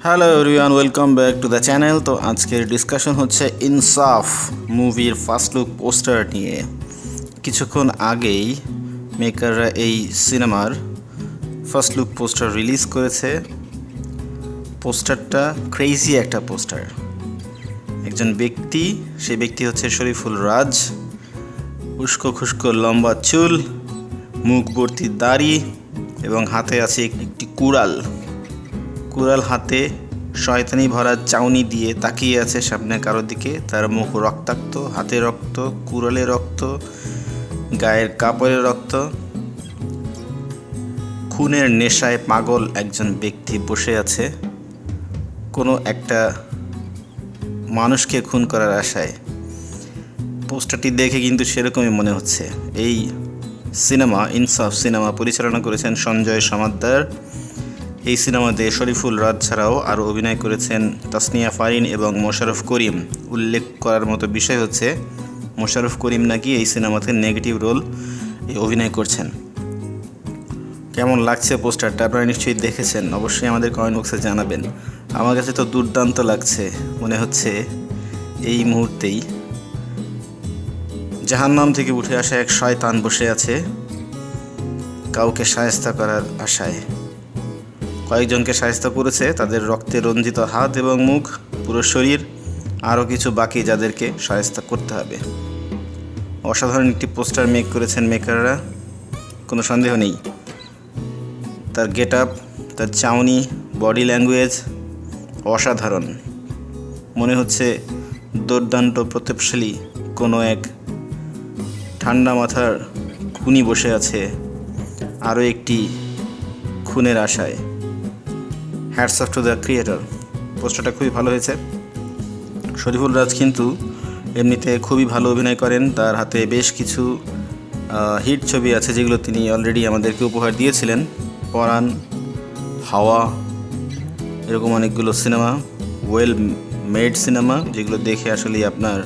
Hello everyone, welcome back to the channel. তো আজকের discussion হচ্ছে ইনসাফ মুভির ফার্স্ট লুক পোস্টার নিয়ে। কিছুক্ষণ আগেই মেকাররা এই সিনেমার ফার্স্ট লুক পোস্টার রিলিজ করেছে। পোস্টারটা ক্রেজি একটা পোস্টার। একজন ব্যক্তি, সেই ব্যক্তি হচ্ছে শরীফুল রাজ, উস্কো খুস্কো লম্বা চুল, মুখ ভর্তি দাড়ি এবং হাতে আছে একটি কুড়াল হাতে শয়তানি ভরা চাউনি দিয়ে তাকিয়ে আছে সামনে কারোর দিকে। তার মুখ রক্তাক্ত, হাতে রক্ত, কুড়ালে রক্ত, গায়ের কাপড়ে রক্ত। খুনের নেশায় পাগল একজন ব্যক্তি বসে আছে কোনো একটা মানুষকে খুন করার আশায়। পোস্টারটি দেখে কিন্তু সেরকমই মনে হচ্ছে। এই সিনেমা ইনসাফ সিনেমা পরিচালনা করেছেন সঞ্জয় সমাদ্দার। এই সিনেমাতে শরীফুল রাজ ছাড়াও আরও অভিনয় করেছেন তাসনিয়া ফারিন এবং মোশাররফ করিম। উল্লেখ করার মতো বিষয় হচ্ছে মোশাররফ করিম নাকি এই সিনেমাতে নেগেটিভ রোল অভিনয় করছেন। কেমন লাগছে পোস্টারটা আপনারা নিশ্চয়ই দেখেছেন, অবশ্যই আমাদের কমেন্ট বক্সে জানাবেন। আমার কাছে তো দুর্দান্ত লাগছে, মনে হচ্ছে এই মুহূর্তেই জাহান্নাম থেকে উঠে আসা এক শয়তান বসে আছে কাউকে শায়েস্তা করার আশায়। কয়েকজনকে শায়েস্তা করেছে, তাদের রক্তে রঞ্জিত হাত এবং মুখ, পুরো শরীর, আরও কিছু বাকি যাদেরকে শায়েস্তা করতে হবে। অসাধারণ একটি পোস্টার মেক করেছেন মেকাররা, কোনো সন্দেহ নেই। তার গেট আপ, তার চাউনি, বডি ল্যাঙ্গুয়েজ অসাধারণ। মনে হচ্ছে দুর্দান্ত প্রতাপশালী কোনো এক ঠান্ডা মাথার খুনি বসে আছে আরও একটি খুনের আশায়। Hats off to the creator. পোস্টারটা খুবই ভালো হয়েছে। শরীফুল রাজ কিন্তু এমনিতে খুবই ভালো অভিনয় করেন। তার হাতে বেশ কিছু হিট ছবি আছে যেগুলো তিনি অলরেডি আমাদেরকে উপহার দিয়েছিলেন। পরাণ, হাওয়া, এরকম অনেকগুলো সিনেমা, ওয়েল মেড সিনেমা, যেগুলো দেখে আসলেই আপনার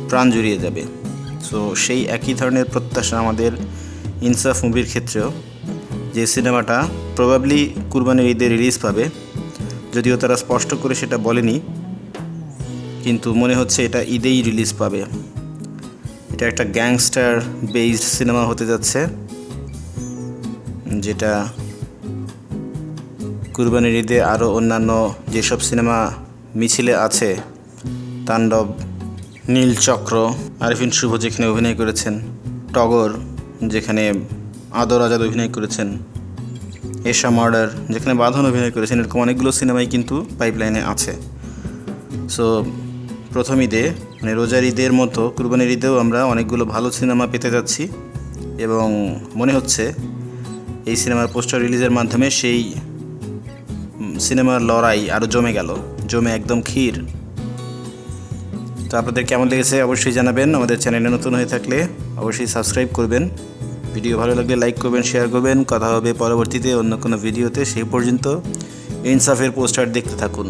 প্রাণ জুড়িয়ে যাবে। সো সেই একই ধরনের প্রত্যাশা আমাদের ইনসাফ মুভির ক্ষেত্রেও, যে সিনেমাটা প্রবাবলি কুরবানির ঈদে রিলিজ পাবে, যদিও তারা স্পষ্ট করে সেটা বলেনি, কিন্তু মনে হচ্ছে এটা ঈদেই রিলিজ পাবে। এটা একটা গ্যাংস্টার বেসড সিনেমা হতে যাচ্ছে, যেটা কুরবানির ঈদে আরও অন্যান্য যেসব সিনেমা মিছিলে আছে, তাণ্ডব, নীলচক্র, আরিফিন শুভ যেখানে অভিনয় করেছেন, টগর যেখানে আদর আজাদ অভিনয় করেছেন, এশা মার্ডার যেখানে বাঁধন অভিনয় করেছেন, এরকম অনেকগুলো সিনেমাই কিন্তু পাইপলাইনে আছে। সো প্রথম ঈদে মানে রোজার ঈদের মতো কুরবানির ঈদেও আমরা অনেকগুলো ভালো সিনেমা পেতে যাচ্ছি এবং মনে হচ্ছে এই সিনেমার পোস্টার রিলিজের মাধ্যমে সেই সিনেমার লড়াই আরও জমে একদম ক্ষীর। তো আপনাদের কেমন লেগেছে অবশ্যই জানাবেন। আমাদের চ্যানেলে নতুন হয়ে থাকলে অবশ্যই সাবস্ক্রাইব করবেন। ভিডিও ভালো লাগলে লাইক করবেন, শেয়ার করবেন। কথা হবে পরবর্তীতে অন্য কোনো ভিডিওতে। সেই পর্যন্ত ইনসাফের পোস্টার দেখতে থাকুন।